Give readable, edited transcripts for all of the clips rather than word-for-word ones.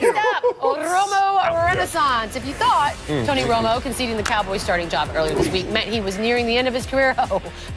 Next up, Romo Renaissance. If you thought Tony Romo conceding the Cowboys starting job earlier this week meant he was nearing the end of his career,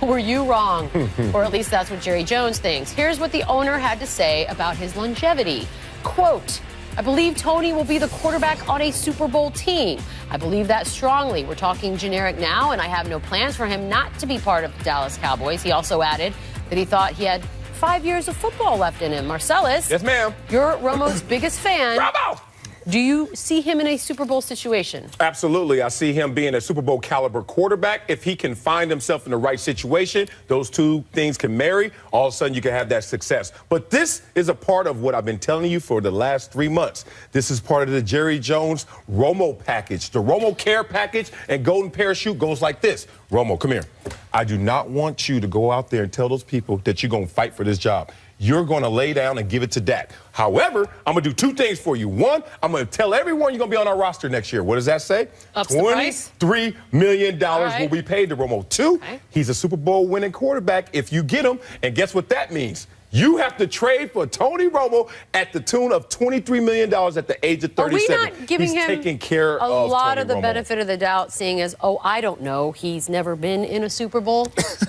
were you wrong? Or at least that's what Jerry Jones thinks. Here's what the owner had to say about his longevity. Quote, I believe Tony will be the quarterback on a Super Bowl team. I believe that strongly. We're talking generic now, and I have no plans for him not to be part of the Dallas Cowboys. He also added that he thought he had 5 years of football left in him. Marcellus. Yes, ma'am. You're Romo's biggest fan. Bravo! Do you see him in a Super Bowl situation? Absolutely. I see him being a Super Bowl caliber quarterback. If he can find himself in the right situation, those two things can marry. All of a sudden, you can have that success. But this is a part of what I've been telling you for the last 3 months. This is part of the Jerry Jones Romo package. The Romo care package and golden parachute goes like this. Romo, come here. I do not want you to go out there and tell those people that you're going to fight for this job. You're going to lay down and give it to Dak. However, I'm going to do two things for you. One, I'm going to tell everyone you're going to be on our roster next year. What does that say? Ups the price. $23 million right. will be paid to Romo. Two, he's a Super Bowl winning quarterback if you get him. And guess what that means? You have to trade for Tony Romo at the tune of $23 million at the age of 37. Are we not giving him taking care a lot Tony of the Romo. benefit of the doubt, seeing as, I don't know, he's never been in a Super Bowl?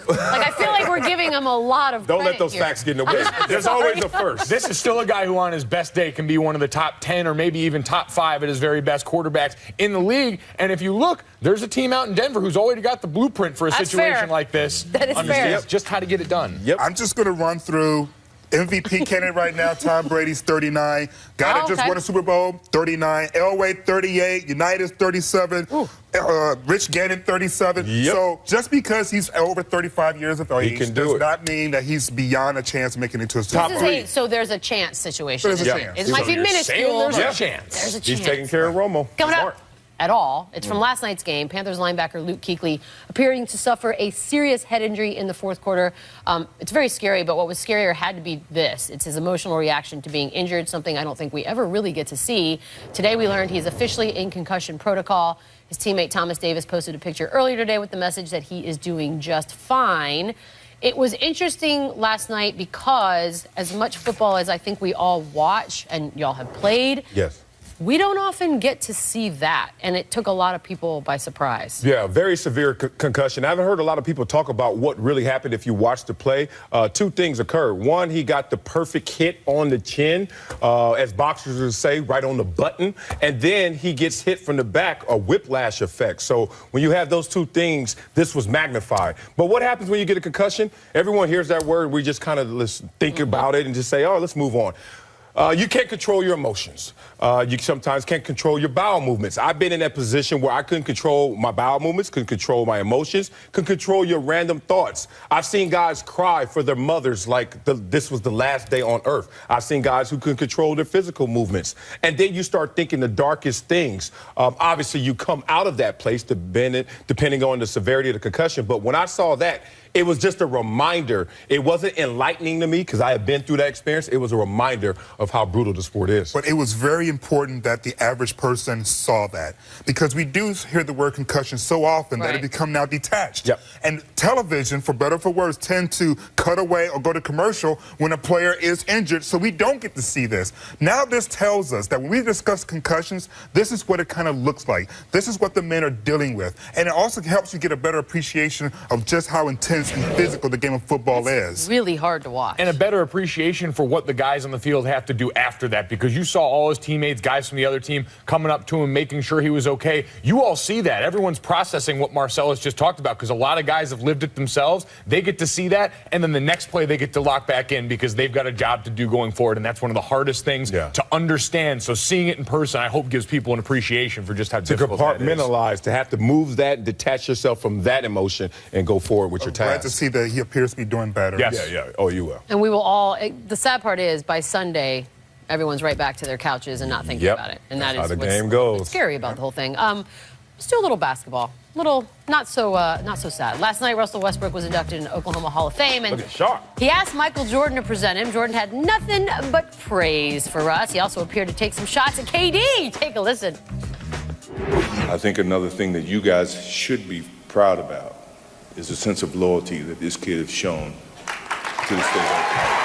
I feel like we're giving him a lot of Don't let credit those here. facts get in the way. There's always a first. This is still a guy who on his best day can be one of the top 10 or maybe even top 5 at his very best quarterbacks in the league. And if you look, there's a team out in Denver who's already got the blueprint for a situation like this. That is Understands fair. just how to get it done. Yep. I'm just going to run through MVP candidate right now. Tom Brady's 39. Guy that just won a Super Bowl, 39. Elway, 38. Unitas, 37. Rich Gannon, 37. Yep. So just because he's over 35 years of age can does do it. not mean that he's beyond a chance of making it to a Super Bowl. So there's a chance situation. There's a chance. It might be minuscule. There's but a chance. There's a chance. He's taking care of Romo. Coming up at all. It's from last night's game. Panthers linebacker Luke Kuechly appearing to suffer a serious head injury in the fourth quarter. It's very scary, but what was scarier had to be this. It's his emotional reaction to being injured, something I don't think we ever really get to see. Today we learned he's officially in concussion protocol. His teammate Thomas Davis posted a picture earlier today with the message that he is doing just fine. It was interesting last night because as much football as I think we all watch and y'all have played, Yes. we don't often get to see that, and it took a lot of people by surprise. Yeah, very severe concussion. I haven't heard a lot of people talk about what really happened if you watched the play. Two things occurred. One, he got the perfect hit on the chin, as boxers would say, right on the button. And then he gets hit from the back, a whiplash effect. So when you have those two things, this was magnified. But what happens when you get a concussion? Everyone hears that word. We just kind of think about it and just say, let's move on. You can't control your emotions. You sometimes can't control your bowel movements. I've been in that position where I couldn't control my bowel movements, couldn't control my emotions, couldn't control your random thoughts. I've seen guys cry for their mothers like this was the last day on earth. I've seen guys who couldn't control their physical movements. And then you start thinking the darkest things. Obviously, you come out of that place depending on the severity of the concussion. But when I saw that, it was just a reminder. It wasn't enlightening to me because I had been through that experience. It was a reminder of how brutal the sport is. But it was very important that the average person saw that, because we do hear the word concussion so often that it become now detached. Yep. And television, for better or for worse, tend to cut away or go to commercial when a player is injured, so we don't get to see this. Now this tells us that when we discuss concussions, this is what it kind of looks like. This is what the men are dealing with. And it also helps you get a better appreciation of just how intense and physical the game of football is. Really hard to watch. And a better appreciation for what the guys on the field have to do after that, because you saw all his teammates, guys from the other team, coming up to him, making sure he was okay. You all see that. Everyone's processing what Marcellus just talked about, because a lot of guys have lived it themselves. They get to see that, and then the next play they get to lock back in because they've got a job to do going forward, and that's one of the hardest things to understand. So seeing it in person, I hope, gives people an appreciation for just how difficult that is. To compartmentalize, to have to move that, detach yourself from that emotion, and go forward with your task. Glad to see that he appears to be doing better. Yes. Yeah. Oh, you will. And we will all, the sad part is, by Sunday, everyone's right back to their couches and not thinking about it. And that is how the what's game goes. scary about the whole thing. Let's do a little basketball. Not so sad. Last night, Russell Westbrook was inducted into Oklahoma Hall of Fame, and he asked Michael Jordan to present him. Jordan had nothing but praise for Russ. He also appeared to take some shots at KD. Take a listen. I think another thing that you guys should be proud about is the sense of loyalty that this kid has shown to the state of Oklahoma.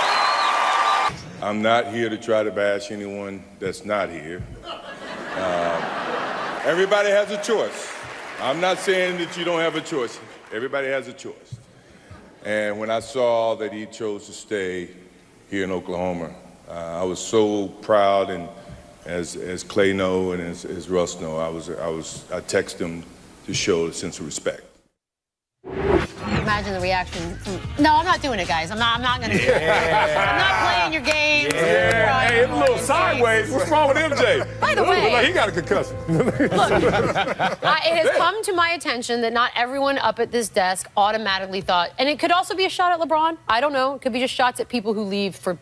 I'm not here to try to bash anyone that's not here. Everybody has a choice. I'm not saying that you don't have a choice. Everybody has a choice. And when I saw that he chose to stay here in Oklahoma, I was so proud, and as Clay know and as Russ know, I texted him to show a sense of respect. Imagine the reaction from, no, I'm not doing it, guys. I'm not going to do it. I'm not playing your game. Yeah. Hey, it's a little sideways. What's wrong with MJ? By the way, like he got a concussion. Look, it has come to my attention that not everyone up at this desk automatically thought, and it could also be a shot at LeBron. I don't know. It could be just shots at people who leave for,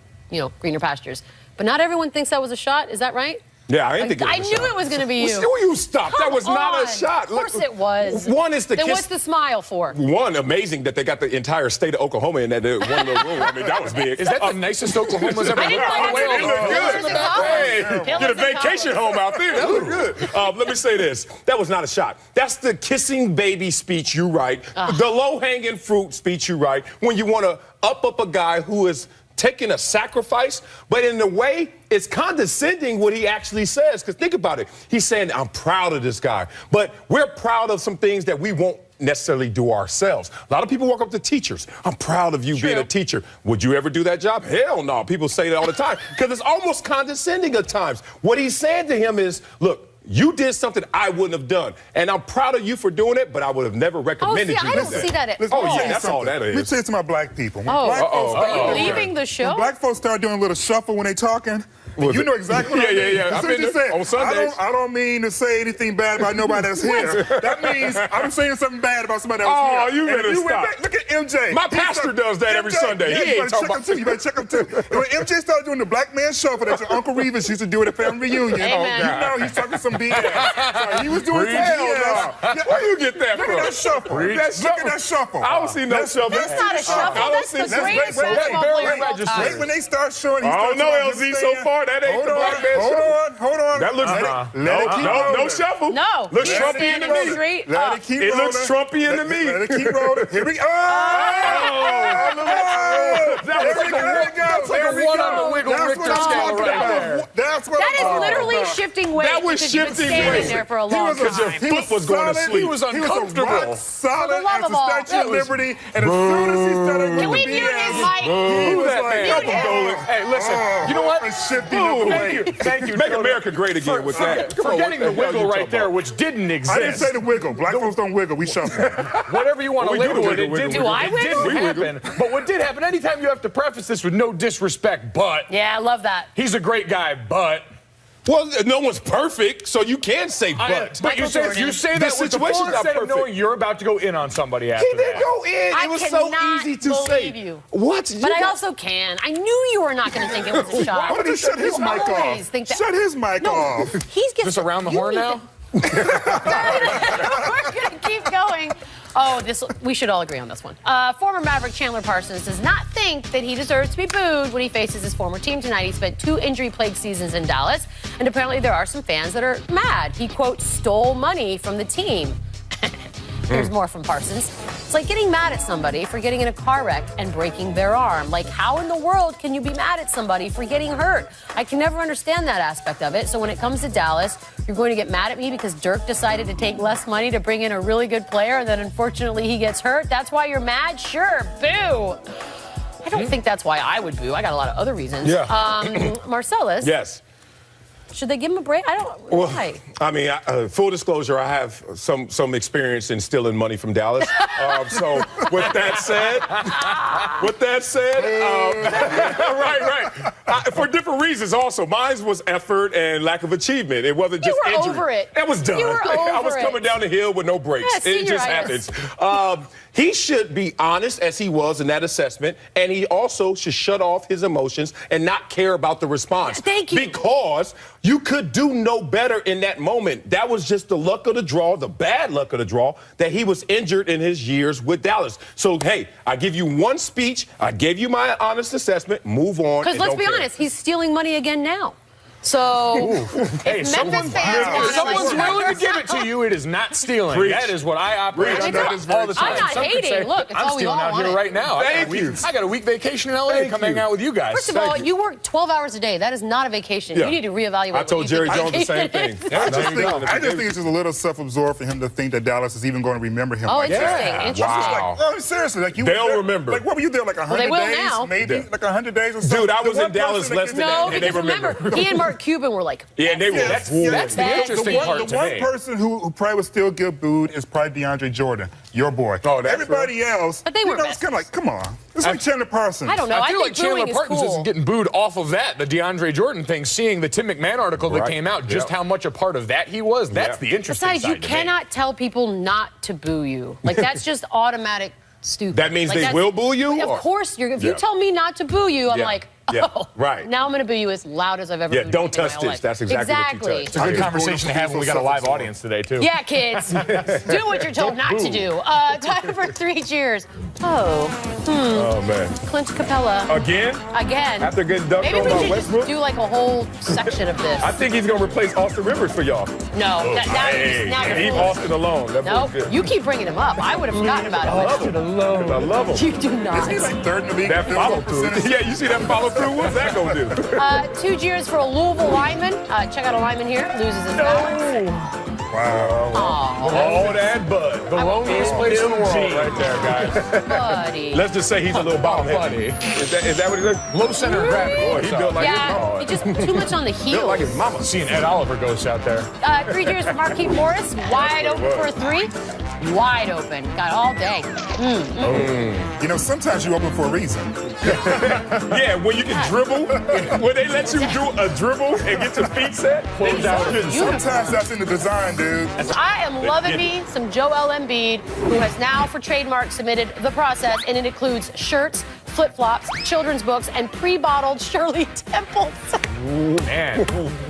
greener pastures. But not everyone thinks that was a shot. Is that right? Yeah, I didn't think it was I a knew shot. it was going to be you. Will you stop? Come That was not a on. shot. Of course it was. One is the then kiss. what's the smile for? One, amazing that they got the entire state of Oklahoma in that one little room. I mean, that was big. Is that the nicest Oklahoma's ever I didn't know It looked good. Hey, It get a was in vacation college. home out there. That looked good. Let me say this. That was not a shot. That's the kissing baby speech you write. The low-hanging fruit speech you write when you want to up a guy who is taking a sacrifice, but in a way, it's condescending what he actually says. Because think about it. He's saying, I'm proud of this guy. But we're proud of some things that we won't necessarily do ourselves. A lot of people walk up to teachers. I'm proud of you being a teacher. Would you ever do that job? Hell no. People say that all the time because it's almost condescending at times. What he's saying to him is, look, you did something I wouldn't have done, and I'm proud of you for doing it, but I would have never recommended you I do don't that. see that at Listen, all. let me tell you that's all something. that is. Let me tell you to my black people. When Oh, black folks are you start leaving the show? When black folks start doing a little shuffle when they talking, you know exactly what I mean. Yeah. As I've soon as been you there say, on Sundays. I don't mean to say anything bad about nobody that's here. That means I'm saying something bad about somebody else here. Oh, you And better if stop. Look at MJ. My pastor does that every Sunday. Yeah, He you ain't better talking check him too. You better check him too. And when MJ started doing the black man shuffle that your Uncle Reeves used to do at a family reunion, Amen. you know he's talking some BS. So he was doing some Hell BS. no. Where you get that Look from? at that shuffle. Look at that shuffle. I don't see no shuffle. That's not a shuffle. I don't That's see the greatest wait, basketball barely player of all registered. time. Wait when they start showing. I don't know, LZ, so far. That ain't the black man shuffle. Hold on. That looks Let it keep no rolling. shuffle. No. Looks He's Trumpian standing to me. straight Let up. it keep It rolling. looks Trumpian to me. Let it keep rolling. Here we go. That's like a one on the wiggle Richter scale right there. That's what That I'm is talking literally about. shifting weight That was because you've been shifting standing weight. there for a He long was Because your time. foot was going to solid. sleep. He was He was uncomfortable. rock solid For the love as of the all. Statue That of was- Liberty, and as soon as he started with Can we the mute his BS, mic? he was that like, man? Mute him. Hey, listen. You know what? and shifting Ooh, the Thank you. weight. Thank you. Make America great again with that. Come on, Forgetting what the hell wiggle you right talking there, about? which didn't I exist. didn't say the wiggle. Black folks don't wiggle. We shuffle. Whatever you want to We do label the it, it wiggle, didn't, Do I it wiggle? didn't happen. But what did happen, anytime you have to preface this with no disrespect, but Yeah, I love that. he's a great guy, but. Well, no one's perfect, so you can say but. But you say that The with the situation's full not instead of perfect. knowing you're about to go in on somebody after He didn't that. go in. I It was so cannot easy to say. believe you. What? But I also can. I knew you were not going to think it was a shot. Why don't you shut his You mic always off? think that- Shut his mic off. He's getting Is this around the horn now? We're going to keep going. Oh, we should all agree on this one. Former Maverick Chandler Parsons does not think that he deserves to be booed when he faces his former team tonight. He spent 2 injury-plagued seasons in Dallas, and apparently there are some fans that are mad. He, quote, stole money from the team. Here's more from Parsons. It's like getting mad at somebody for getting in a car wreck and breaking their arm. Like, how in the world can you be mad at somebody for getting hurt? I can never understand that aspect of it. So when it comes to Dallas, you're going to get mad at me because Dirk decided to take less money to bring in a really good player, and then unfortunately he gets hurt. That's why you're mad? Sure, boo. I don't think that's why I would boo. I got a lot of other reasons. Yeah. Marcellus. Yes. Should they give him a break? I don't. Well, Why? I mean, full disclosure, I have some experience in stealing money from Dallas. So with that said, right. For different reasons also. Mine was effort and lack of achievement. It wasn't just You were injury. over it. It was done. You were over I was it. coming down the hill with no brakes. Yeah, It just senioritis. happens. He should be honest as he was in that assessment, and he also should shut off his emotions and not care about the response. Thank you. Because you could do no better in that moment. That was just the luck of the draw, the bad luck of the draw, that he was injured in his years with Dallas. So, hey, I give you one speech. I gave you my honest assessment. Move on. Because and let's don't be care. honest, he's stealing money again now. So, Hey, if someone's Memphis fans want to, like, willing to give it to you. It is not stealing. Preach. That is what I operate Preach. under all the time. I'm not Some could hating. say, Look, it's I'm all we stealing all out here wanted. right now. Thank you. I got a week vacation in LA to come hang out with you guys. First of all, you work 12 hours a day. That is not a vacation. Yeah. You need to reevaluate. I told what you Jerry think Jones the same vacation thing. is. Yeah, I just think it's just a little self-absorbed for him to think that Dallas is even going to remember him. Oh, like that. interesting. Yeah. Interesting. Wow. No, seriously, like you. They'll were there, remember. Like, what were you there? Like 100 they will days, now. maybe Yeah. like 100 days or something. Dude, I The was in one Dallas person less than that that. No, And they because remember, remember. he and Mark Cuban were like, Yeah, they were. Yes, That's the Bad. interesting the one, part the to one me. person who probably would still get booed is probably DeAndre Jordan, your boy. Oh, that's Everybody else, But they weren't it's kind of like, come on. It's like Chandler Parsons. I don't know. I feel think like Chandler booing is Parsons cool. isn't getting booed off of that, the DeAndre Jordan thing, seeing the Tim McMahon article that Right. came out, just Yep. how much a part of that he was. That's Yeah. the interesting Besides, you side to me. cannot tell people not to boo you. Like, that's just automatic stupid. That means Like, they that's- will boo you? Of Or- course, if you Yeah. tell me not to boo you, I'm Yeah. like, Yeah. oh, Right. now I'm going to boo you as loud as I've ever Yeah, booed don't you in touch my this. life. That's exactly what you touch. It's a good conversation to have when we got a live audience today, too. Yeah, kids, do what you're told not to do. Time for 3 cheers. Oh, Oh, man. Clint Capella. Again? Again. After getting dunked Maybe on we by should Westbrook? just do like a whole section of this. I think he's going to replace Austin Rivers for y'all. No, now you're Leave full. Austin alone. That No, boy's good. you keep bringing him up. I would have forgotten about I love it. him. I love him. You do not. He's like third in the league. That in follow field through. goal percentage. Yeah, you see that follow through? What's that going to do? 2 cheers for a Louisville lineman. Check out a lineman here. Loses his balance. Wow. All that bud. The loneliest place in the world right there, guys. Buddy. Let's just say he's a little bomb buddy. Is that what he is? Low center of gravity. Boy, he built like Yeah, his he just too much on the built heels. like his mama. Seeing Ed Oliver ghosts out there. 3 cheers for Marquise Morris. Wide open for a 3. Wide open. Got all day. You know, sometimes you open for a reason. Yeah, when you can dribble, when they let you do a dribble and get your feet set, close out. Sometimes that's in the design, dude. I am loving me some Joel Embiid, who has now, for trademark, submitted the process, and it includes shirts, flip-flops, children's books, and pre-bottled Shirley Temples. Man,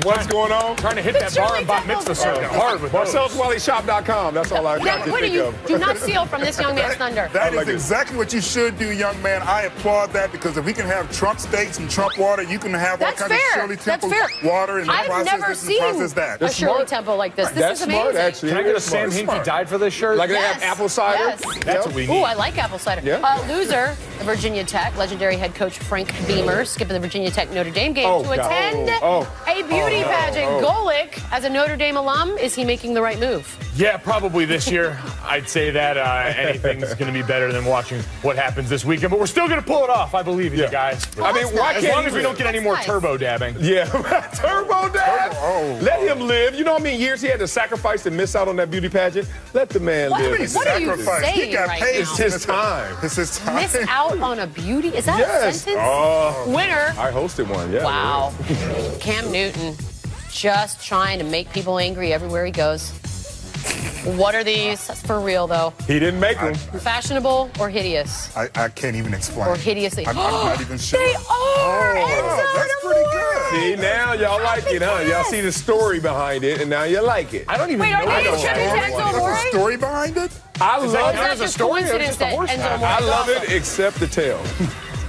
What's going on? trying to hit that bar and bat mitzvah circuit hard with those. MarcellusWileyShop.com. That's all I Now, got to what do think you of. do not steal from this young man's thunder. That like is it. exactly what you should do, young man. I applaud that because if we can have Trump steaks and Trump water, you can have That's all kinds fair. of Shirley That's Temple fair. water and I've process never this and seen process that. a Shirley smart. Temple like this. This That's is amazing. smart, actually. Can I get a Smart. Sam Hinkie died for this shirt? Like they Yes. have apple cider? Yes. That's what we Ooh, need. I like apple cider. Yeah. Loser, Virginia Tech, legendary head coach Frank Beamer, skipping the Virginia Tech Notre Dame game Oh, to God. attend Oh. a beauty pageant. Oh. Golick, as a Notre Dame alum, is he making the right move? Yeah, probably this year. I'd say that anything's going to be better than watching what happens this weekend, but we're still going to pull it off. I believe in you guys. I mean, that's why nice. As long can't as we he don't get any more That's nice. turbo dabbing. Yeah, turbo dad. Oh. Let him live. You know how many years he had to sacrifice and miss out on that beauty pageant? Let the man What? live. What are you Sacrifice. He saying got right paid. now? It's his time. It's his time. Miss out on a beauty? Is that a Yes. sentence? Oh, Winner. I hosted one. Yeah. Wow. Cam Newton, just trying to make people angry everywhere he goes. What are these? That's for real, though. He didn't make them. Fashionable or hideous? I can't even explain. Or hideously. I'm not even sure. They are! Enzo that's pretty good. See, now y'all like it, huh? Y'all see the story behind it, and now you like it. I don't even Wait, are know. they the attributed to story. Enzo There's a Amore? story behind it? I love that it. count as a story or coincidence just a that horse Enzo name? Amore I is love awesome. it, except the tail.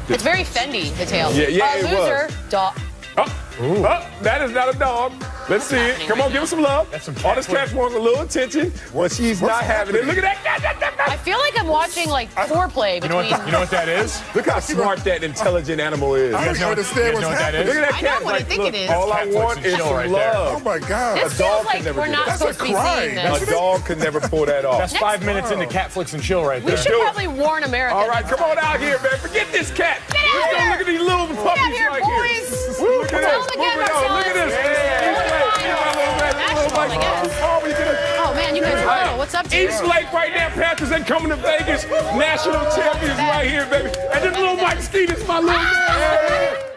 It's very Fendi, the tail. Yeah, it loser, was. dog. Oh, that is not a dog. Let's see it. happening Come on, right give us some love. That's some All this cat cat wants a little attention, but she's not having it. Look at that. I feel like I'm watching like foreplay You know between. what that is? Look how smart that intelligent animal is. I don't know- understand you what's know what that happening. is? Look at that I know cat. what I Like, think look, it is. all I Cat want flicks is and chill some right there. Oh love. my God. This dog feels can like never we're do not that. supposed to be That's a seeing crime. this. A dog can never pull that off. That's 5 minutes into cat flicks and chill right We there. should do it. probably warn America. All right, come on out here, man. Forget this cat. Get out Let's go here. look at these little puppies here, right boys. here. Look at Tell this. them again, Moving on. Look at this. Marcellus. Hey, National, I guess. Oh man, you guys are. What's up, Jeers? East Lake right now, Panthers ain't coming to Vegas. National champions right here, baby. And this little Mike Skeet is my little man.